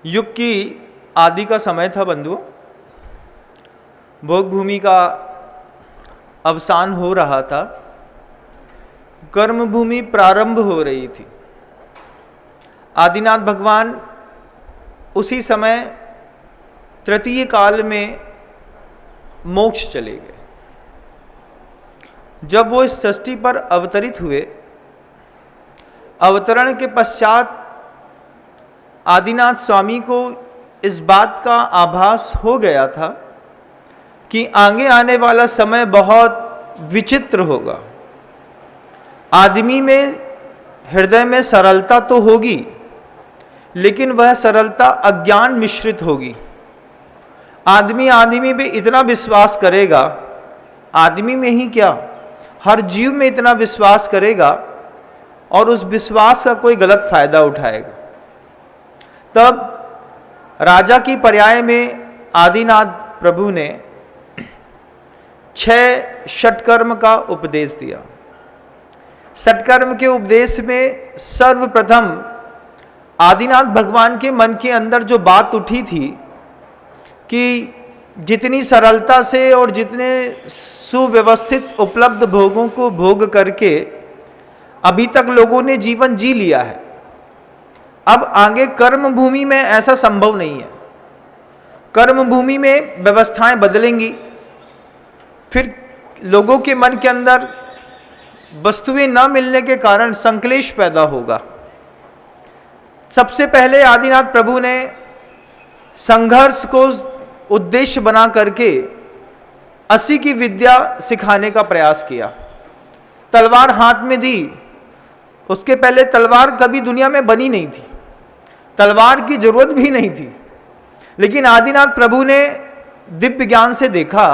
युग की आदि का समय था बंधुओं। भोग भूमि का अवसान हो रहा था, कर्म भूमि प्रारंभ हो रही थी। आदिनाथ भगवान उसी समय तृतीय काल में मोक्ष चले गए। जब वो इस सृष्टि पर अवतरित हुए, अवतरण के पश्चात आदिनाथ स्वामी को इस बात का आभास हो गया था कि आगे आने वाला समय बहुत विचित्र होगा। आदमी में हृदय में सरलता तो होगी, लेकिन वह सरलता अज्ञान मिश्रित होगी। आदमी पे इतना विश्वास करेगा, आदमी में ही क्या, हर जीव में इतना विश्वास करेगा और उस विश्वास का कोई गलत फायदा उठाएगा। तब राजा की पर्याय में आदिनाथ प्रभु ने 6 षटकर्म का उपदेश दिया। षटकर्म के उपदेश में सर्वप्रथम आदिनाथ भगवान के मन के अंदर जो बात उठी थी कि जितनी सरलता से और जितने सुव्यवस्थित उपलब्ध भोगों को भोग करके अभी तक लोगों ने जीवन जी लिया है, अब आगे कर्म भूमि में ऐसा संभव नहीं है। कर्म भूमि में व्यवस्थाएं बदलेंगी, फिर लोगों के मन के अंदर वस्तुएं न मिलने के कारण संक्लेश पैदा होगा। सबसे पहले आदिनाथ प्रभु ने संघर्ष को उद्देश्य बना करके 80 की विद्या सिखाने का प्रयास किया। तलवार हाथ में दी, उसके पहले तलवार कभी दुनिया में बनी नहीं थी, तलवार की जरूरत भी नहीं थी, लेकिन आदिनाथ प्रभु ने दिव्य ज्ञान से देखा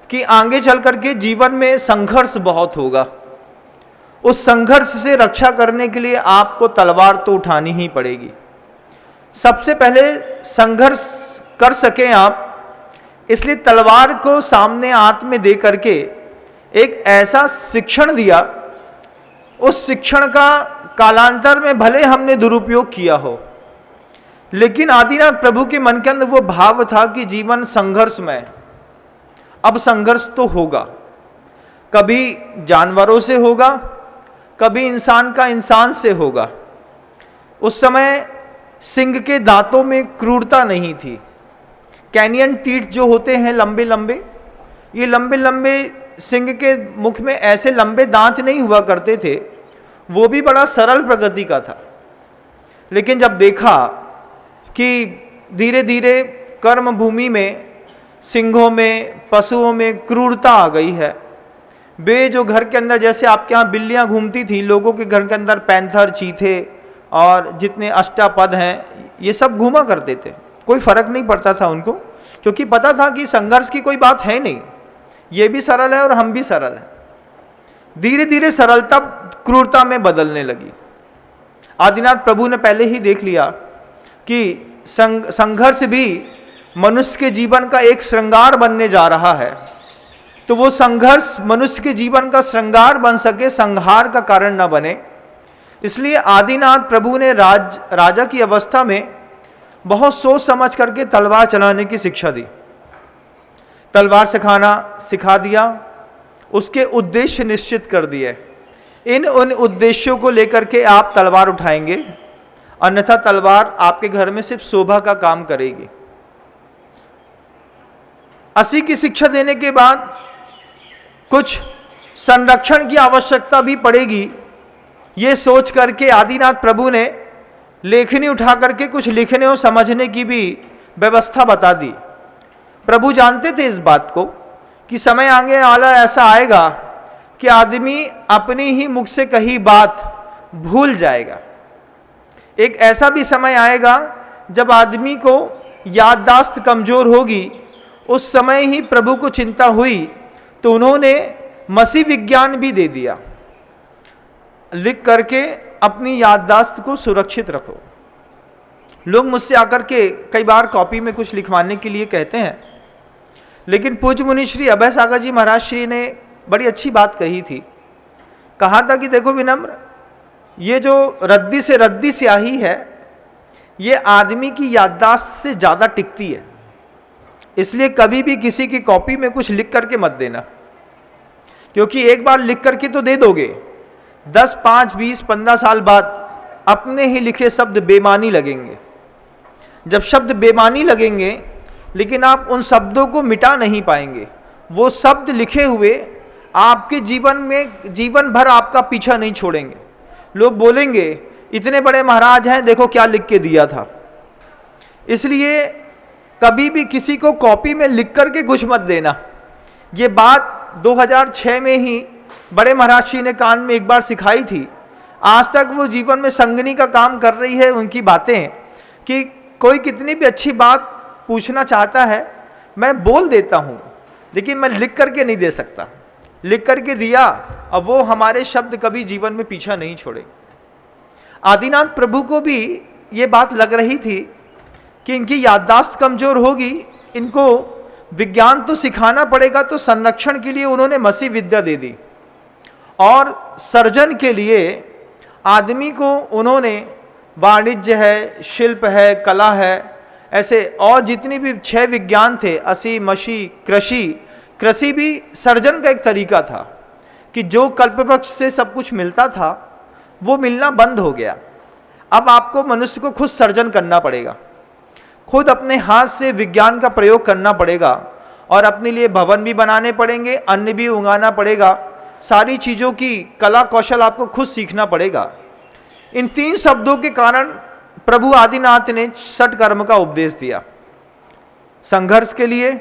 कि आगे चल करके जीवन में संघर्ष बहुत होगा। उस संघर्ष से रक्षा करने के लिए आपको तलवार तो उठानी ही पड़ेगी। सबसे पहले संघर्ष कर सकें आप, इसलिए तलवार को सामने हाथ में दे करके एक ऐसा शिक्षण दिया, उस शिक्षण का कालांतर में भले हमने दुरुपयोग किया हो, लेकिन आदिनाथ प्रभु के मन के अंदर वो भाव था कि जीवन संघर्षमय, अब संघर्ष तो होगा। कभी जानवरों से होगा, कभी इंसान का इंसान से होगा। उस समय सिंह के दांतों में क्रूरता नहीं थी। कैनियन टीथ जो होते हैं लंबे लंबे, ये लंबे लंबे सिंह के मुख में ऐसे लंबे दांत नहीं हुआ करते थे, वो भी बड़ा सरल प्रकृति का था। लेकिन जब देखा कि धीरे धीरे कर्म भूमि में सिंहों में, पशुओं में क्रूरता आ गई है। वे जो घर के अंदर, जैसे आपके यहाँ बिल्लियाँ घूमती थी, लोगों के घर के अंदर पैंथर, चीथे और जितने अष्टापद हैं, ये सब घूमा करते थे। कोई फर्क नहीं पड़ता था उनको, क्योंकि पता था कि संघर्ष की कोई बात है नहीं, ये भी सरल है और हम भी सरल हैं। धीरे धीरे सरलता क्रूरता में बदलने लगी। आदिनाथ प्रभु ने पहले ही देख लिया कि संघर्ष भी मनुष्य के जीवन का एक श्रृंगार बनने जा रहा है। तो वो संघर्ष मनुष्य के जीवन का श्रृंगार बन सके, संहार का कारण न बने, इसलिए आदिनाथ प्रभु ने राजा की अवस्था में बहुत सोच समझ करके तलवार चलाने की शिक्षा दी। तलवार सिखा दिया, उसके उद्देश्य निश्चित कर दिए। उन उद्देश्यों को लेकर के आप तलवार उठाएंगे, अन्यथा तलवार आपके घर में सिर्फ शोभा का काम करेगी। 80 की शिक्षा देने के बाद कुछ संरक्षण की आवश्यकता भी पड़ेगी, ये सोच करके आदिनाथ प्रभु ने लेखनी उठा करके कुछ लिखने और समझने की भी व्यवस्था बता दी। प्रभु जानते थे इस बात को कि समय आगे वाला ऐसा आएगा कि आदमी अपनी ही मुख से कही बात भूल जाएगा। एक ऐसा भी समय आएगा जब आदमी को याददाश्त कमजोर होगी। उस समय ही प्रभु को चिंता हुई तो उन्होंने मसीह विज्ञान भी दे दिया, लिख करके अपनी याददाश्त को सुरक्षित रखो। लोग मुझसे आकर के कई बार कॉपी में कुछ लिखवाने के लिए कहते हैं, लेकिन पूज्य मुनि श्री अभय सागर जी महाराज श्री ने बड़ी अच्छी बात कही थी। कहा था कि देखो विनम्र, ये जो रद्दी से रद्दी स्याही है, ये आदमी की याददाश्त से ज़्यादा टिकती है। इसलिए कभी भी किसी की कॉपी में कुछ लिख करके मत देना, क्योंकि एक बार लिख करके तो दे दोगे, 10, 5, 20, 15 साल बाद अपने ही लिखे शब्द बेमानी लगेंगे। जब शब्द बेमानी लगेंगे, लेकिन आप उन शब्दों को मिटा नहीं पाएंगे, वो शब्द लिखे हुए आपके जीवन में जीवन भर आपका पीछा नहीं छोड़ेंगे। लोग बोलेंगे इतने बड़े महाराज हैं, देखो क्या लिख के दिया था। इसलिए कभी भी किसी को कॉपी में लिख करके कुछ मत देना। ये बात 2006 में ही बड़े महाराज जी ने कान में एक बार सिखाई थी। आज तक वो जीवन में संगनी का काम कर रही है। उनकी बातें कि कोई कितनी भी अच्छी बात पूछना चाहता है, मैं बोल देता हूँ, लेकिन मैं लिख करके नहीं दे सकता। लिख करके दिया, अब वो हमारे शब्द कभी जीवन में पीछा नहीं छोड़े। आदिनाथ प्रभु को भी ये बात लग रही थी कि इनकी याददाश्त कमजोर होगी, इनको विज्ञान तो सिखाना पड़ेगा, तो संरक्षण के लिए उन्होंने मसी विद्या दे दी और सर्जन के लिए आदमी को उन्होंने वाणिज्य है, शिल्प है, कला है, ऐसे और जितनी भी 6 विज्ञान थे, असी, मशी, कृषि भी सर्जन का एक तरीका था कि जो कल्पवृक्ष से सब कुछ मिलता था वो मिलना बंद हो गया। अब आपको मनुष्य को खुद सर्जन करना पड़ेगा, खुद अपने हाथ से विज्ञान का प्रयोग करना पड़ेगा और अपने लिए भवन भी बनाने पड़ेंगे, अन्न भी उगाना पड़ेगा, सारी चीज़ों की कला कौशल आपको खुद सीखना पड़ेगा। इन 3 शब्दों के कारण प्रभु आदिनाथ ने षट कर्म का उपदेश दिया, संघर्ष के लिए,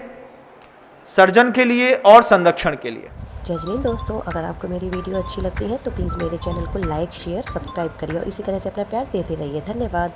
सर्जन के लिए और संरक्षण के लिए। जय हिंद दोस्तों, अगर आपको मेरी वीडियो अच्छी लगती है तो प्लीज़ मेरे चैनल को लाइक, शेयर, सब्सक्राइब करिए और इसी तरह से अपना प्यार देते रहिए। धन्यवाद।